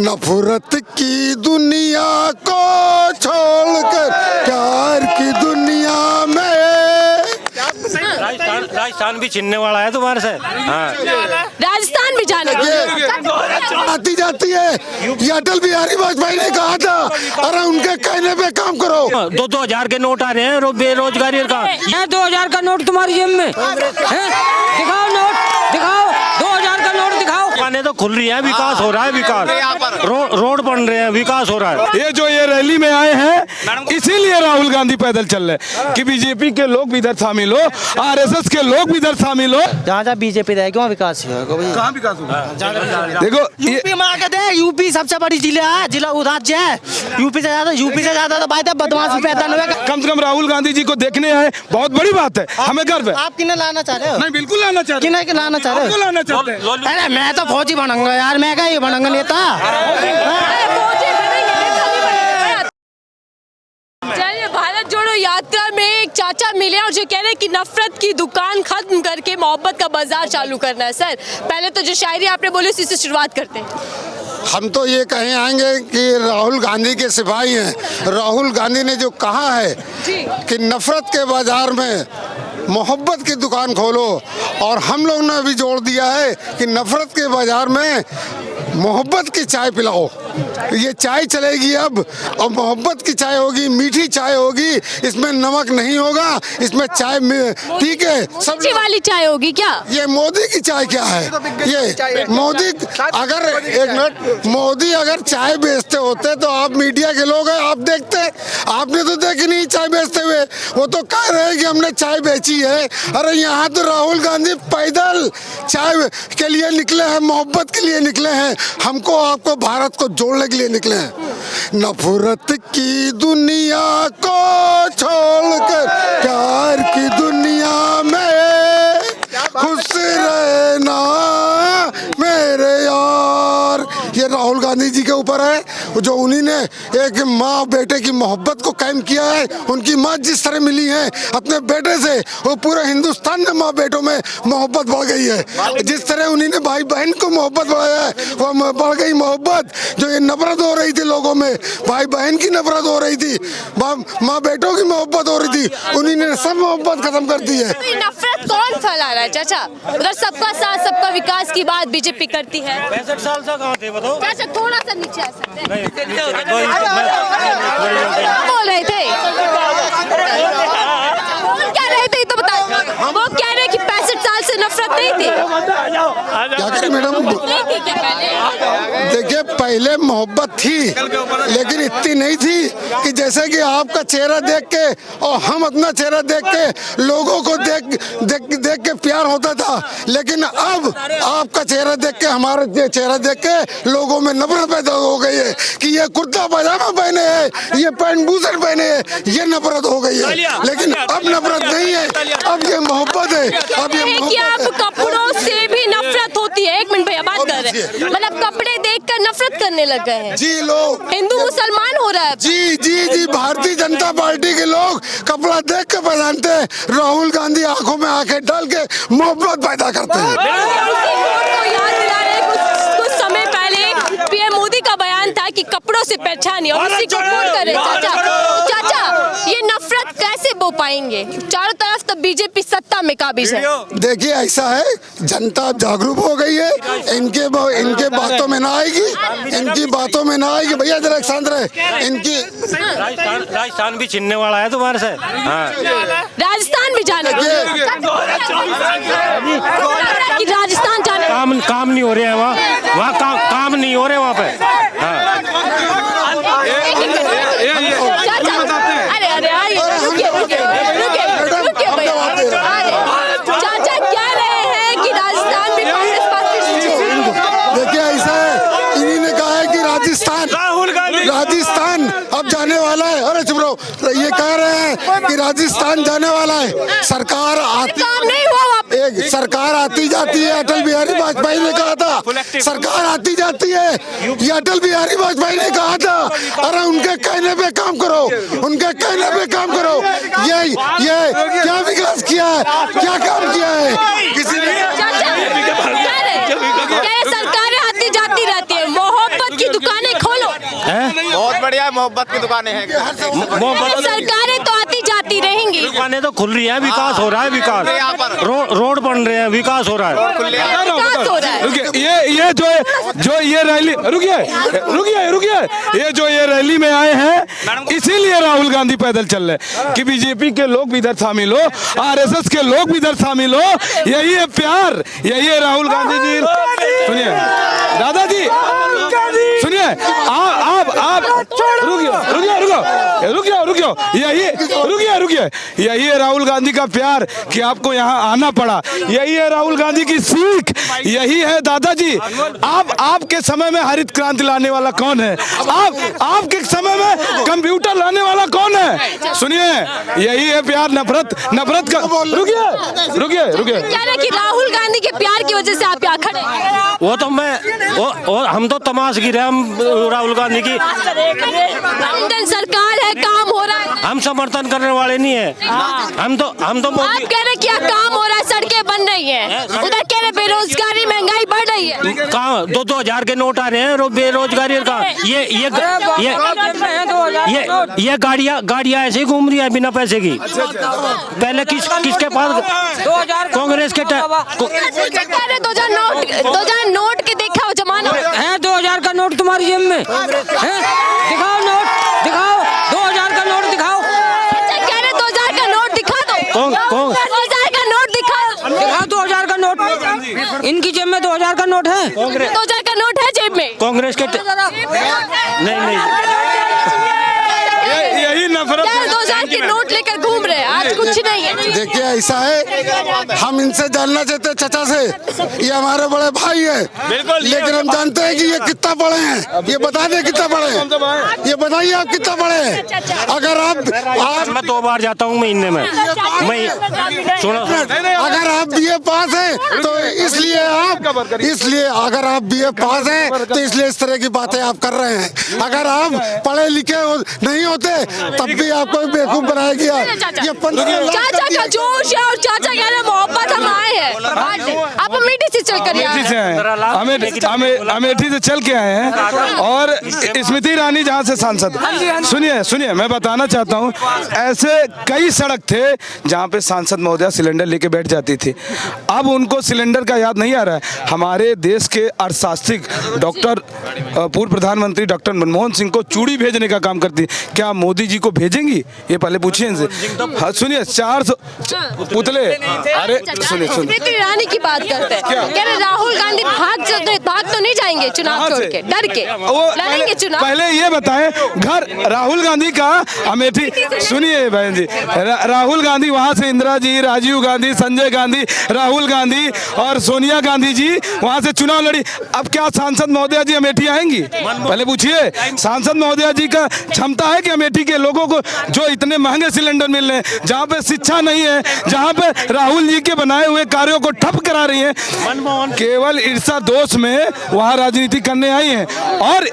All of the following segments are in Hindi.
नफरत की दुनिया को छोड़कर प्यार की दुनिया में। राजस्थान भी छीनने वाला है तुम्हारे से। हाँ। राजस्थान भी जाने आती जाती है, ये अटल बिहारी वाजपेयी ने कहा था, अरे उनके कहने पे काम करो। 2,000 के नोट आ रहे हैं बेरोजगारी का। 2,000 का नोट तुम्हारी जेब में है? दिखाओ नोट, दिखाओ 2,000 का नोट दिखाओ। दुकानें तो खुल रही है, विकास हो रहा है, विकास रोड बन रहे हैं, विकास हो रहा है। ये रैली में आए हैं इसीलिए राहुल गांधी पैदल चल रहे कि बीजेपी के लोग भी इधर शामिल हो, आरएसएस के लोग भी इधर शामिल हो। जहाँ जहाँ बीजेपी रहेगी वहाँ विकास होगा। कहाँ विकास होगा? देखो यूपी में आके दे, यूपी सबसे बड़ी जिला है, जिला राज्य है। यूपी से ज्यादा तो भाई बदमाश पैदा नहीं होगा। कम से कम राहुल गांधी जी को देखने आए, बहुत बड़ी बात है, हमें गर्व है। आप किन्हें लाना चाह रहे हो? नहीं, बिल्कुल लाना चाहते हैं। किन्हें लाना चाह रहे हो? लाना चाहते हैं। अरे मैं तो फौजी बनूंगा यार, मैं क्या ये बनूंगा नेता? चलिए, भारत जोड़ो यात्रा में एक चाचा मिले और जो कह रहे हैं कि नफरत की दुकान खत्म करके मोहब्बत का बाजार चालू करना है। सर, पहले तो जो शायरी आपने बोली उसी से शुरुआत करते हैं। हम तो ये कहे आएंगे कि राहुल गांधी के सिपाही हैं। राहुल गांधी ने जो कहा है कि नफरत के बाजार में मोहब्बत की दुकान खोलो, और हम लोग ने अभी जोड़ दिया है कि नफरत के बाजार में मोहब्बत की चाय पिलाओ। ये चाय चलेगी अब, और मोहब्बत की चाय होगी, मीठी चाय होगी, इसमें नमक नहीं होगा, इसमें चाय पी के सब वाली चाय होगी क्या? ये मोदी की चाय क्या है? ये मोदी अगर एक मिनट, मोदी अगर चाय बेचते होते तो आप मीडिया के लोग हैं, आप देखते, आपने तो देखी नहीं चाय बेचते हुए। वो तो कह रहे हैं कि हमने चाय बेची है। अरे यहाँ तो राहुल गांधी पैदल चाय के लिए निकले हैं, मोहब्बत के लिए निकले हैं, हमको आपको भारत को जोड़ने के लिए निकले हैं। नफरत की दुनिया को छोड़कर प्यार की दुनिया में खुश रहना मेरे यार। ये राहुल गांधी जी के ऊपर है, जो उन्हीं ने एक माँ बेटे की मोहब्बत को कायम किया है। उनकी माँ जिस तरह मिली है अपने बेटे से, वो पूरे हिंदुस्तान में माँ बेटों में मोहब्बत बढ़ गई है। जिस तरह उन्हीं ने भाई बहन को मोहब्बत बढ़ाया है, वो बढ़ गई मोहब्बत। जो ये नफरत हो रही थी लोगों में, भाई बहन की नफरत हो रही थी, माँ बेटों की मोहब्बत हो रही थी, उन्हीं ने सब मोहब्बत खत्म कर दी है। तो नफरत कौन फैला रहा है चाचा? उधर सबका साथ सबका विकास की बात बीजेपी करती है। 65 साल से कहाँ थे बताओ? चाचा थोड़ा सा नीचे आ सकते हैं? नहीं, बोल रहे थे, बोल क्या रहे थे तो बताओ। वो कह रहे कि 65 साल से नफरत नहीं थी। क्या करें मैडम? नहीं थी क्या पहले? देखिए, पहले मोहब्बत थी, लेकिन इतनी नहीं थी कि जैसे कि आपका चेहरा देख के और हम अपना चेहरा देख के लोगों को देख के प्यार होता था। लेकिन अब आपका चेहरा देख के, हमारा चेहरा देख के लोगों में नफरत पैदा हो गई है कि ये कुर्ता पजामा पहने हैं, ये पैंट बूसर पहने हैं, ये नफरत हो गई है। लेकिन अब नफरत नहीं है, अब ये मोहब्बत है। अब ये कि आप कपड़ों से भी नफरत होती है। एक मिनट भैया, बात कर रहे हैं, मतलब कपड़े देखकर नफरत करने लग गए हैं जी लोग। हिंदू मुसलमान हो रहा है। जी, भारतीय जनता पार्टी के लोग कपड़ा देख के पहचानते हैं, राहुल गांधी आंखों में आंखें डाल के मोहब्बत पैदा करते हैं। याद दिला रहे कुछ समय पहले पीएम मोदी का बयान था कि कपड़ों से पहचानिए, और उसी को कोट कर रहे चाचा, ये नफरत कैसे बो पाएंगे? चारों तरफ तो बीजेपी सत्ता में काबिज है। देखिए, ऐसा है, जनता जागरूक हो गई है, इनके बातों में ना आएगी, इनकी बातों में ना आएगी। भैया जरा एक शांत रहे, इनकी राजस्थान भी छीनने वाला है तुम्हारे से। हाँ। राजस्थान भी जाने कि राजस्थान जाने काम नहीं हो रहे हैं वहाँ काम नहीं हो रहे वहाँ पे। हाँ। अरे रुकिए भैया। चाचा कह रहे हैं कि राजस्थान भी कांग्रेस पार्टी। देखिए, ऐसा है, इन्हीं ने कहा है कि राजस्थान अब जाने वाला है। अरे चुप रहो, ये कह रहे हैं कि राजस्थान जाने वाला है। सरकार आती जाती है, अटल बिहारी वाजपेयी ने कहा था, सरकार आती जाती है, ये अटल बिहारी वाजपेयी ने कहा था। अरे उनके कहने पे काम करो, उनके कहने पे काम करो। ये क्या विकास किया है, क्या काम किया है किसी ने? सरकारें आती जाती रहती है, मोहब्बत की दुकान हैं? बहुत बढ़िया है, मोहब्बत की दुकानें हैं। मोहब्बत सरकारें तो आती जाती रहेंगी। दुकानें तो खुल रही हैं, विकास हो रहा है, विकास रोड बन रहे हैं, विकास हो रहा है। विकास हो रहा है। रुकिए, ये जो ये रैली, रुकिए, ये जो ये रैली में आए हैं, इसीलिए राहुल गांधी पैदल चल रहे कि बीजेपी के लोग भी इधर शामिल हो, आरएसएस के लोग भी इधर शामिल हो। यही है प्यार, यही है राहुल गांधी जी। सुनिए दादाजी, सुनिए, आप रुकिए, यही है राहुल गांधी का प्यार कि आपको यहाँ आना पड़ा। यही है राहुल गांधी की सीख, यही है दादाजी। आपके समय में हरित क्रांति लाने वाला कौन है? आपके समय में कंप्यूटर लाने वाला कौन है? सुनिए, यही है प्यार, नफरत का। रुकिए, क्या है कि राहुल गांधी के प्यार की वजह से आप यहाँ खड़े हैं? वो तो हम तो तमाशगिर है, हम राहुल गांधी की इंडियन सरकार है, काम हो रहा है। हम समर्थन करने वाले नहीं है। हम तो आप मोदी कह रहे क्या काम हो रहा है, सड़कें बन रही हैं, उधर कह रहे बेरोजगारी महंगाई बढ़ रही है। कहाँ 2,000 के नोट आ रहे हैं, बेरोजगारी का ये गाड़ियाँ ऐसे ही घूम रही है बिना पैसे की। पहले किसके पास? कांग्रेस के 2000 नोट के देखा हो जमाना है। 2000 का नोट तुम्हारी जेब में है? दिखाओ नोट, दिखाओ 2000 का नोट दिखाओ। कह रहे 2000 का नोट दिखा दो। 2000 का नोट दिखाओ। 2000 का नोट इनकी जेब में 2000 का नोट है। 2000 का नोट है जेब में। कांग्रेस के नहीं यही नफरत। 2000 के नोट लेकर घूम रहे हैं, आज कुछ नहीं है। देखिए ऐसा है, हम इनसे जानना चाहते हैं चाचा से, ये हमारे बड़े भाई है, लेकिन हम जानते हैं कि ये कितना बड़े हैं। ये बता दें कितना बड़े हैं, ये बताइए आप कितना बड़े हैं। अगर आप मैं 2 बार जाता हूँ महीने में। सुनो, अगर आप बीए पास हैं तो इसलिए अगर आप बीए पास हैं तो इसलिए इस तरह की बातें आप कर रहे हैं। अगर आप पढ़े लिखे नहीं होते तब भी आपको बेवकूफ बनाया गया। ये चाचा का जोश है और चाचा कह रहे मोहब्बत हम आए हैं। आप अमेठी से चल कर अमेठी से आए, अमेठी से चल के आए हैं। और स्मृति ईरानी जहाँ से सांसद, सुनिए मैं बताना चाहता हूँ, ऐसे कई सड़क थे जहाँ पे सांसद महोदया सिलेंडर लेके बैठ जाती थी। अब उनको सिलेंडर का याद नहीं आ रहा है। हमारे देश के अर्थशास्त्री पूर्व प्रधानमंत्री डॉक्टर मनमोहन सिंह को चूड़ी भेजने का काम करती, क्या मोदी जी को भेजेंगी? ये पहले पूछिए इनसे। हाँ, सुनिए 400 पुतले। अरे सुनिए स्मृति ईरानी की बात करते हैं, कह रहे राहुल गांधी भाग तो नहीं जाएंगे चुनाव छोड़ के, डर के लड़ेंगे चुनाव। पहले ये बताएं, घर राहुल गांधी का अमेठी, सुनिए बहन जी, राहुल गांधी वहां से इंदिरा जी, राजीव गांधी, संजय गांधी, राहुल गांधी और सोनिया गांधी जी वहां से चुनाव लड़ी। अब क्या सांसद महोदया जी अमेठी आएंगी? पहले पूछिए, सांसद महोदया जी का क्षमता है कि अमेठी के लोगों को जो इतने महंगे सिलेंडर मिल रहे हैं, जहाँ पे शिक्षा नहीं है, जहाँ पे राहुल जी के बनाए हुए कार्यों को ठप करा रही हैं, केवल ईर्षा दोष में वहाँ राजनीति करने आई हैं। और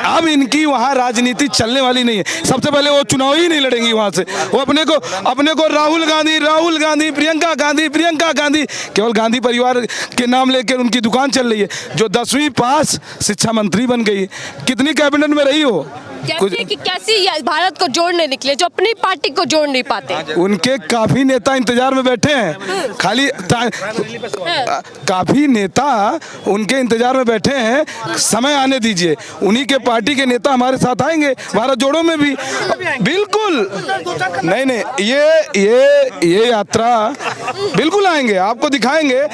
अब इनकी वहाँ राजनीति चलने वाली नहीं है। सबसे पहले वो चुनाव ही नहीं लड़ेंगी वहाँ से। वो अपने को राहुल गांधी, प्रियंका गांधी, केवल गांधी परिवार के नाम लेकर उनकी दुकान चल रही है। जो 10वीं पास शिक्षा मंत्री बन गई, कितनी कैबिनेट में रही हो? कैसी भारत को जोड़ने निकले जो अपनी पार्टी को जोड़ नहीं पाते। उनके काफी नेता इंतजार में बैठे हैं, खाली काफी नेता उनके इंतजार में बैठे हैं। समय आने दीजिए, उन्हीं के पार्टी के नेता हमारे साथ आएंगे भारत जोड़ो में भी। बिल्कुल नहीं, ये यात्रा बिल्कुल आएंगे, आपको दिखाएंगे।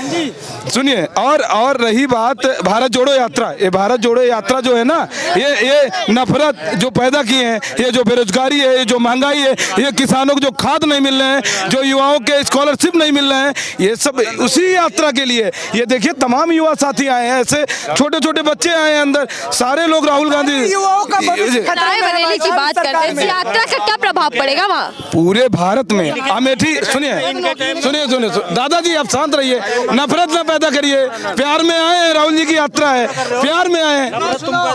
सुनिए, और रही बात भारत जोड़ो यात्रा, ये भारत जोड़ो यात्रा जो है ना, ये नफरत जो पैदा किए हैं, ये जो बेरोजगारी है, ये जो महंगाई है, ये किसानों को जो खाद नहीं मिल रहे हैं, जो युवाओं के स्कॉलरशिप नहीं मिल रहे हैं, ये सब उसी यात्रा के लिए। ये देखिए तमाम युवा साथी आए हैं, ऐसे छोटे छोटे बच्चे आए हैं अंदर, सारे लोग राहुल गांधी बरेली की बात करते हैं। इस यात्रा का क्या प्रभाव पड़ेगा वहाँ पूरे भारत में? अमेठी सुनिए दादाजी, आप शांत रहिए, नफरत न पैदा करिए। प्यार में आए हैं, राहुल जी की यात्रा है, प्यार में आए हैं।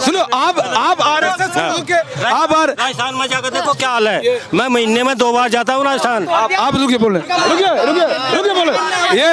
सुनो, आप राजस्थान में जाकर देखो क्या हाल है। मैं महीने में 2 बार जाता हूँ राजस्थान। आप रुकिए बोल रहे हैं, रुकिए बोल रहे हैं। ये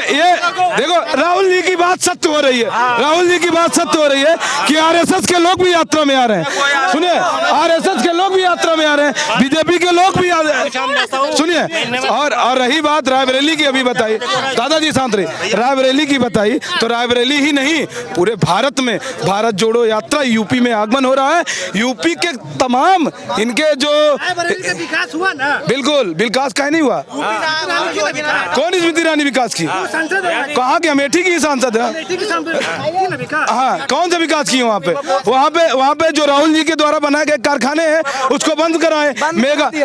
देखो राहुल जी की बात सत्य हो रही है, राहुल जी की बात सत्य हो रही है कि आरएसएस के लोग भी यात्रा में आ रहे हैं। सुनिए, आरएसएस के लोग भी यात्रा में आ रहे हैं, बीजेपी के लोग भी आ रहे हैं। सुनिए, और रही बात रायबरेली की, अभी बताई दादाजी शांत रही, रायबरेली की बताई तो रायबरेली ही नहीं पूरे भारत में भारत जोड़ो यात्रा यूपी में आगमन हो रहा है। यूपी के तमाम इनके जो विकास हुआ ना, बिल्कुल विकास कहीं नहीं हुआ। कौन स्मृति ईरानी विकास की? कहाँ की? अमेठी की सांसद है। हाँ, कौन सा विकास किए वहाँ पे जो राहुल जी के द्वारा बनाए गए कारखाने हैं उसको बंद कराए,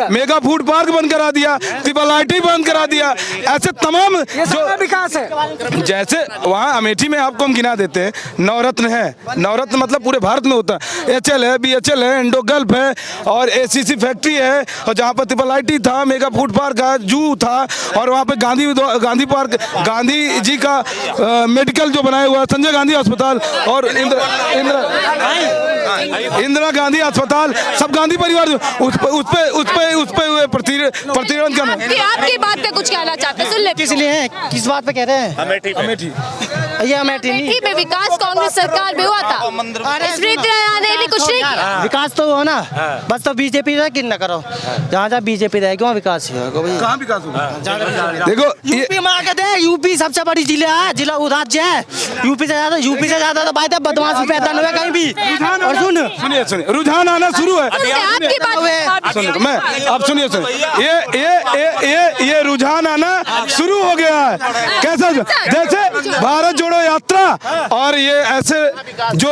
मेगा फूड पार्क बंद करा दिया, ट्रिपल आईटी बंद करा दिया, ऐसे तमाम जो विकास है। जैसे वहाँ अमेठी में आपको हम गिना देते हैं, नवरत्न है, नवरत्न मतलब पूरे भारत में होता है, एचएल है, बीएचएल है, इंडोगल्फ है और एसीसी फैक्ट्री है, और जहाँ पर ट्रिपल आईटी था, मेगा फूड पार्क है, जू था, और वहाँ पे गांधी पार्क, गांधी जी का मेडिकल जो बनाया हुआ है, संजय गांधी अस्पताल और इंदिरा गांधी अस्पताल, सब गांधी परिवार उस पे प्रतिबंध करना। आपकी बात पे कुछ कहना चाहते हैं, सुन ले। किस लिए, किस बात पे कह रहे हैं? अमेठी ये अमेठी नहीं, अमेठी में विकास कांग्रेस सरकार में हुआ था, स्मृति ईरानी ने कुछ नहीं किया। विकास तो हो ना, बस तो बीजेपी रह कि न करो, जहाँ जहाँ बीजेपी रहेगी वहाँ विकास होगा। कहाँ विकास होगा? देखो यूपी में आके दे, यूपी सबसे बड़ी जिला है, जिला राज्य है। यूपी से ज्यादा तो भाई बदमाशी पैदा नहीं हुआ कहीं भी। और सुनिए रुझान आना शुरू है। आपकी बात मैं अब सुनिए ये रुझान आना शुरू हो गया है। कैसा? जैसे भारत जोड़ो यात्रा, और ये ऐसे जो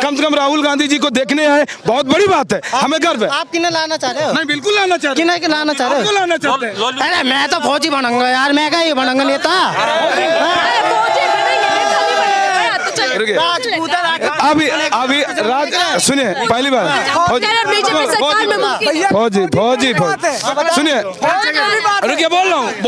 कम से कम राहुल गांधी जी को देखने आए, बहुत बड़ी बात है, हमें गर्व है। आप किन्हें लाना चाह रहे हो? नहीं, बिल्कुल लाना चाहते हैं। किन्हें लाना चाह रहे हो? लाना चाहते हैं। अरे मैं तो फौजी बनूंगा यार, मैं क्या ये बनूंगा नेता? अभी राज सुनिए, पहली बार फौजी सुनिए, रुकिए बोल रहा हूँ